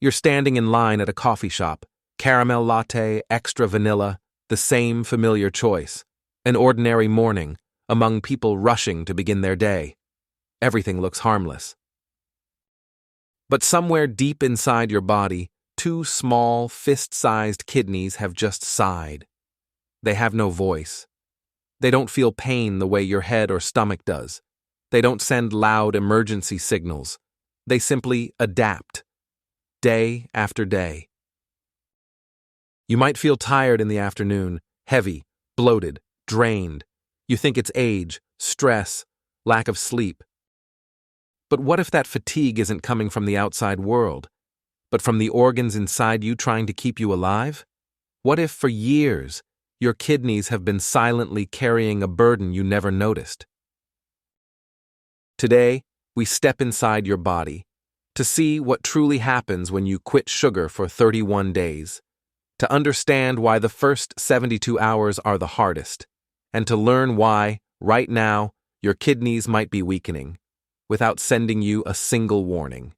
You're standing in line at a coffee shop. Caramel latte, extra vanilla, the same familiar choice. An ordinary morning, among people rushing to begin their day. Everything looks harmless. But somewhere deep inside your body, two small, fist-sized kidneys have just sighed. They have no voice. They don't feel pain the way your head or stomach does. They don't send loud emergency signals. They simply adapt, day after day. You might feel tired in the afternoon, heavy, bloated, drained. You think it's age, stress, lack of sleep. But what if that fatigue isn't coming from the outside world, but from the organs inside you trying to keep you alive? What if for years your kidneys have been silently carrying a burden you never noticed? Today, we step inside your body to see what truly happens when you quit sugar for 31 days, to understand why the first 72 hours are the hardest, and to learn why, right now, your kidneys might be weakening, without sending you a single warning.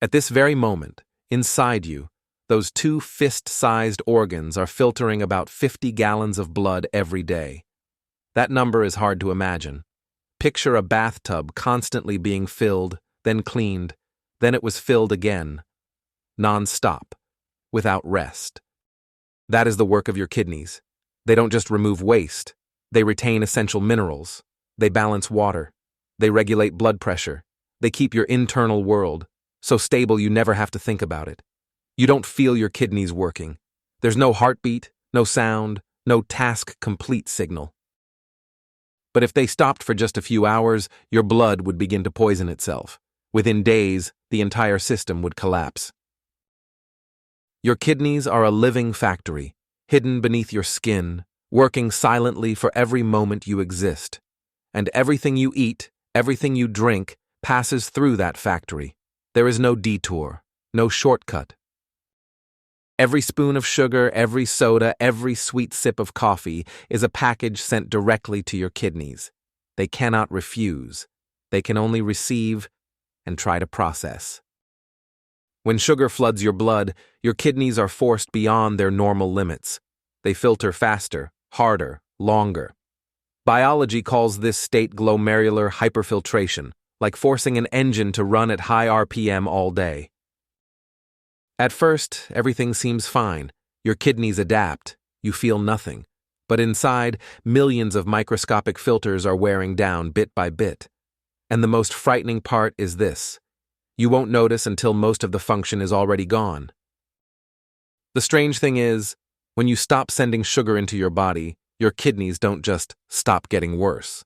At this very moment, inside you, those two fist-sized organs are filtering about 50 gallons of blood every day. That number is hard to imagine. Picture a bathtub constantly being filled, then cleaned, then it was filled again, non-stop, without rest. That is the work of your kidneys. They don't just remove waste. They retain essential minerals. They balance water. They regulate blood pressure. They keep your internal world so stable you never have to think about it. You don't feel your kidneys working. There's no heartbeat, no sound, no task complete signal. But if they stopped for just a few hours, your blood would begin to poison itself. Within days, the entire system would collapse. Your kidneys are a living factory, hidden beneath your skin, working silently for every moment you exist. And everything you eat, everything you drink, passes through that factory. There is no detour, no shortcut. Every spoon of sugar, every soda, every sweet sip of coffee is a package sent directly to your kidneys. They cannot refuse. They can only receive and try to process. When sugar floods your blood, your kidneys are forced beyond their normal limits. They filter faster, harder, longer. Biology calls this state glomerular hyperfiltration, like forcing an engine to run at high RPM all day. At first, everything seems fine. Your kidneys adapt. You feel nothing. But inside, millions of microscopic filters are wearing down bit by bit. And the most frightening part is this. You won't notice until most of the function is already gone. The strange thing is, when you stop sending sugar into your body, your kidneys don't just stop getting worse.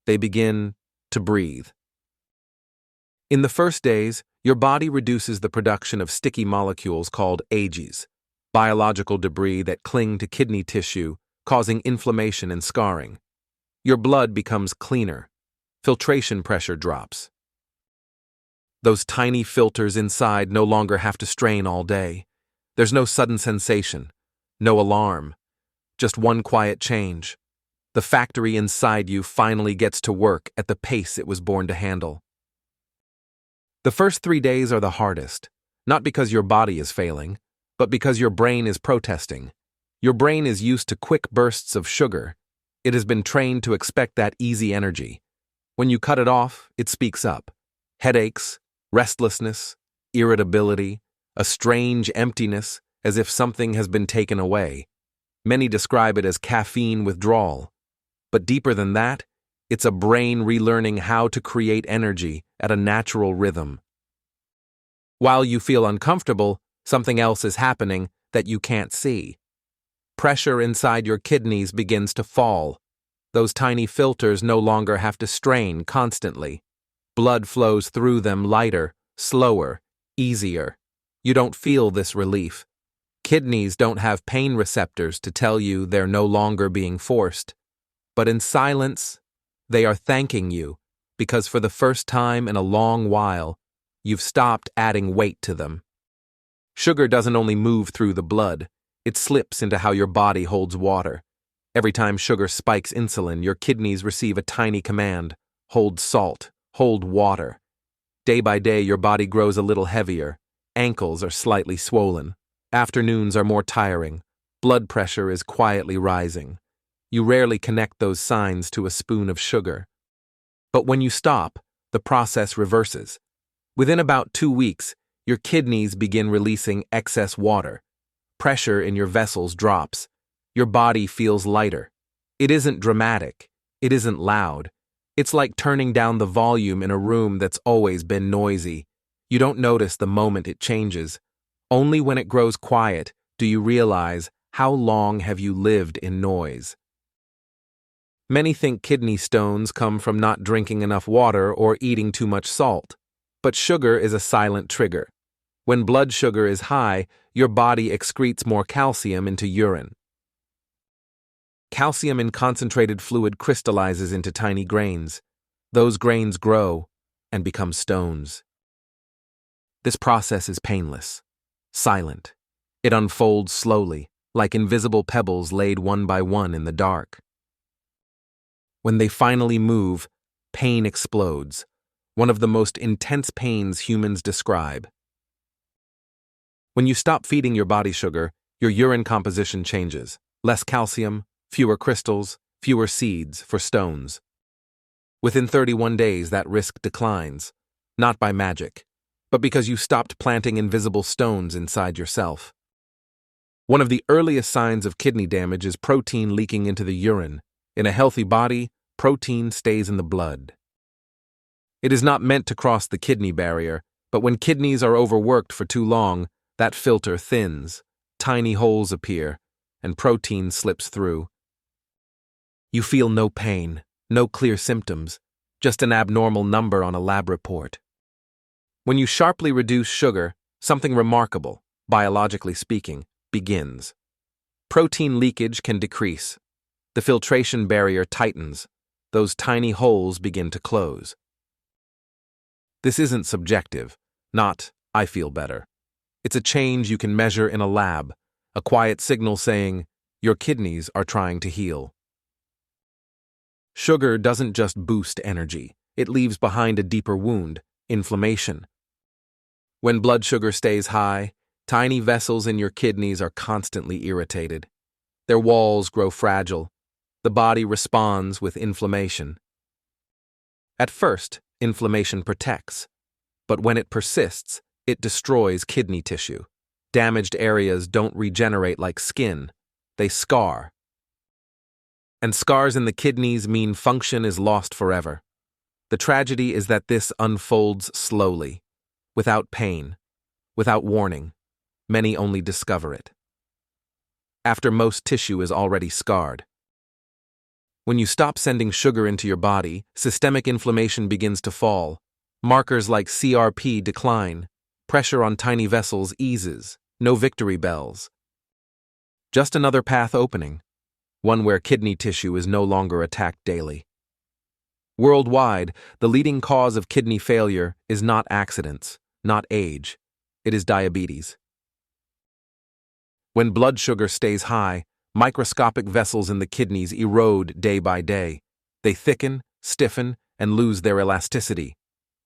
They begin to breathe. In the first days, your body reduces the production of sticky molecules called ages, biological debris that cling to kidney tissue, causing inflammation and scarring. Your blood becomes cleaner. Filtration pressure drops. Those tiny filters inside no longer have to strain all day. There's no sudden sensation, no alarm, just one quiet change. The factory inside you finally gets to work at the pace it was born to handle. The first 3 days are the hardest, not because your body is failing, but because your brain is protesting. Your brain is used to quick bursts of sugar. It has been trained to expect that easy energy. When you cut it off, it speaks up. Headaches, restlessness, irritability, a strange emptiness, as if something has been taken away. Many describe it as caffeine withdrawal. But deeper than that, it's a brain relearning how to create energy at a natural rhythm. While you feel uncomfortable, something else is happening that you can't see. Pressure inside your kidneys begins to fall. Those tiny filters no longer have to strain constantly. Blood flows through them lighter, slower, easier. You don't feel this relief. Kidneys don't have pain receptors to tell you they're no longer being forced. But in silence, they are thanking you, because for the first time in a long while, you've stopped adding weight to them. Sugar doesn't only move through the blood, it slips into how your body holds water. Every time sugar spikes insulin, your kidneys receive a tiny command: hold salt, hold water. Day by day, your body grows a little heavier. Ankles are slightly swollen. Afternoons are more tiring. Blood pressure is quietly rising. You rarely connect those signs to a spoon of sugar. But when you stop, the process reverses. Within about 2 weeks, your kidneys begin releasing excess water. Pressure in your vessels drops. Your body feels lighter. It isn't dramatic. It isn't loud. It's like turning down the volume in a room that's always been noisy. You don't notice the moment it changes. Only when it grows quiet do you realize how long have you lived in noise. Many think kidney stones come from not drinking enough water or eating too much salt. But sugar is a silent trigger. When blood sugar is high, your body excretes more calcium into urine. Calcium in concentrated fluid crystallizes into tiny grains. Those grains grow and become stones. This process is painless, silent. It unfolds slowly, like invisible pebbles laid one by one in the dark. When they finally move, pain explodes, one of the most intense pains humans describe. When you stop feeding your body sugar, your urine composition changes. Less calcium, fewer crystals, fewer seeds for stones. Within 31 days, that risk declines, not by magic, but because you stopped planting invisible stones inside yourself. One of the earliest signs of kidney damage is protein leaking into the urine. In a healthy body, protein stays in the blood. It is not meant to cross the kidney barrier, but when kidneys are overworked for too long, that filter thins, tiny holes appear, and protein slips through. You feel no pain, no clear symptoms, just an abnormal number on a lab report. When you sharply reduce sugar, something remarkable, biologically speaking, begins. Protein leakage can decrease. The filtration barrier tightens. Those tiny holes begin to close. This isn't subjective, not, I feel better. It's a change you can measure in a lab, a quiet signal saying, your kidneys are trying to heal. Sugar doesn't just boost energy, it leaves behind a deeper wound, inflammation. When blood sugar stays high, tiny vessels in your kidneys are constantly irritated. Their walls grow fragile. The body responds with inflammation. At first, inflammation protects, but when it persists, it destroys kidney tissue. Damaged areas don't regenerate like skin, they scar. And scars in the kidneys mean function is lost forever. The tragedy is that this unfolds slowly, without pain, without warning. Many only discover it after most tissue is already scarred. When you stop sending sugar into your body, systemic inflammation begins to fall. Markers like CRP decline. Pressure on tiny vessels eases. No victory bells. Just another path opening, one where kidney tissue is no longer attacked daily. Worldwide, the leading cause of kidney failure is not accidents, not age. It is diabetes. When blood sugar stays high, microscopic vessels in the kidneys erode day by day. They thicken, stiffen, and lose their elasticity.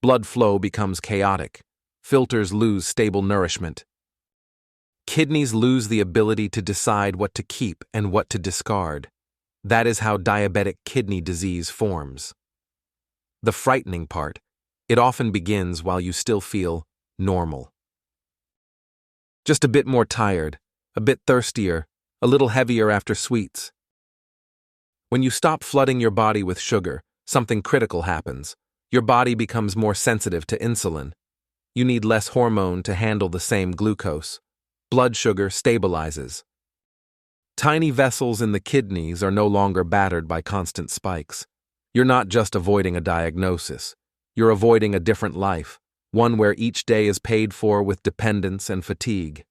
Blood flow becomes chaotic. Filters lose stable nourishment. Kidneys lose the ability to decide what to keep and what to discard. That is how diabetic kidney disease forms. The frightening part, it often begins while you still feel normal. Just a bit more tired, a bit thirstier, a little heavier after sweets. When you stop flooding your body with sugar, something critical happens. Your body becomes more sensitive to insulin. You need less hormone to handle the same glucose. Blood sugar stabilizes. Tiny vessels in the kidneys are no longer battered by constant spikes. You're not just avoiding a diagnosis. You're avoiding a different life, one where each day is paid for with dependence and fatigue.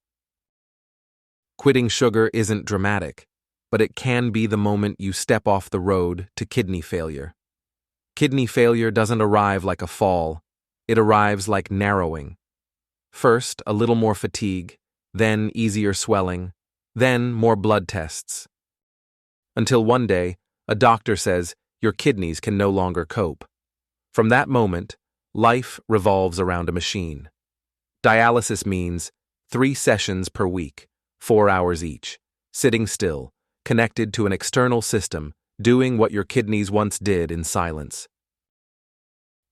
Quitting sugar isn't dramatic, but it can be the moment you step off the road to kidney failure. Kidney failure doesn't arrive like a fall. It arrives like narrowing. First, a little more fatigue, then easier swelling, then more blood tests. Until one day, a doctor says your kidneys can no longer cope. From that moment, life revolves around a machine. Dialysis means 3 sessions per week, 4 hours each, sitting still, connected to an external system, doing what your kidneys once did in silence.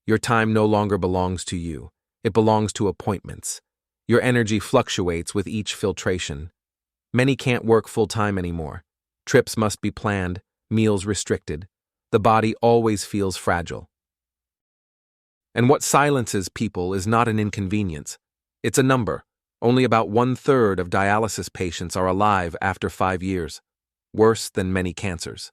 Your time no longer belongs to you. It belongs to appointments. Your energy fluctuates with each filtration. Many can't work full-time anymore. Trips must be planned, meals restricted. The body always feels fragile. And what silences people is not an inconvenience. It's a number. Only about 1/3 of dialysis patients are alive after 5 years. Worse than many cancers.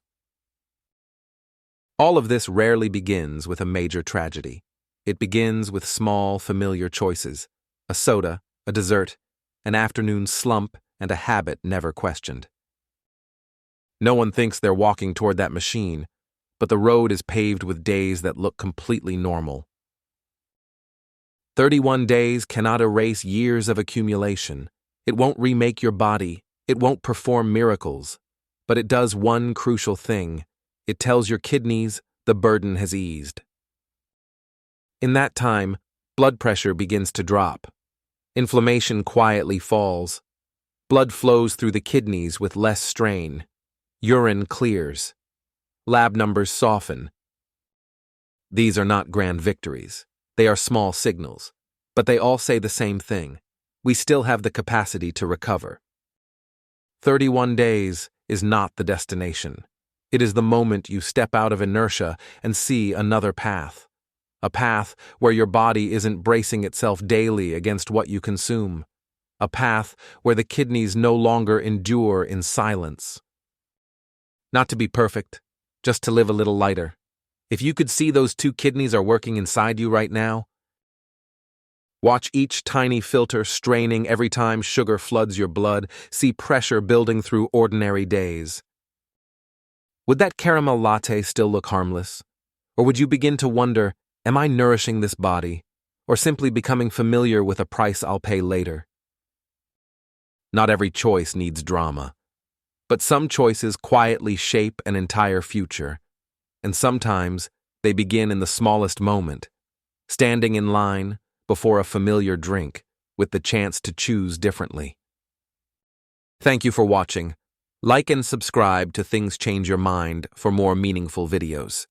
All of this rarely begins with a major tragedy. It begins with small, familiar choices: a soda, a dessert, an afternoon slump, and a habit never questioned. No one thinks they're walking toward that machine, but the road is paved with days that look completely normal. 31 days cannot erase years of accumulation. It won't remake your body. It won't perform miracles. But it does one crucial thing. It tells your kidneys the burden has eased. In that time, blood pressure begins to drop. Inflammation quietly falls. Blood flows through the kidneys with less strain. Urine clears. Lab numbers soften. These are not grand victories. They are small signals. But they all say the same thing. We still have the capacity to recover. 31 days is not the destination. It is the moment you step out of inertia and see another path. A path where your body isn't bracing itself daily against what you consume. A path where the kidneys no longer endure in silence. Not to be perfect, just to live a little lighter. If you could see those 2 kidneys are working inside you right now, watch each tiny filter straining every time sugar floods your blood, see pressure building through ordinary days. Would that caramel latte still look harmless? Or would you begin to wonder, am I nourishing this body, or simply becoming familiar with a price I'll pay later? Not every choice needs drama, but some choices quietly shape an entire future, and sometimes they begin in the smallest moment, standing in line before a familiar drink with the chance to choose differently. Thank you for watching. Like and subscribe to Things Change Your Mind for more meaningful videos.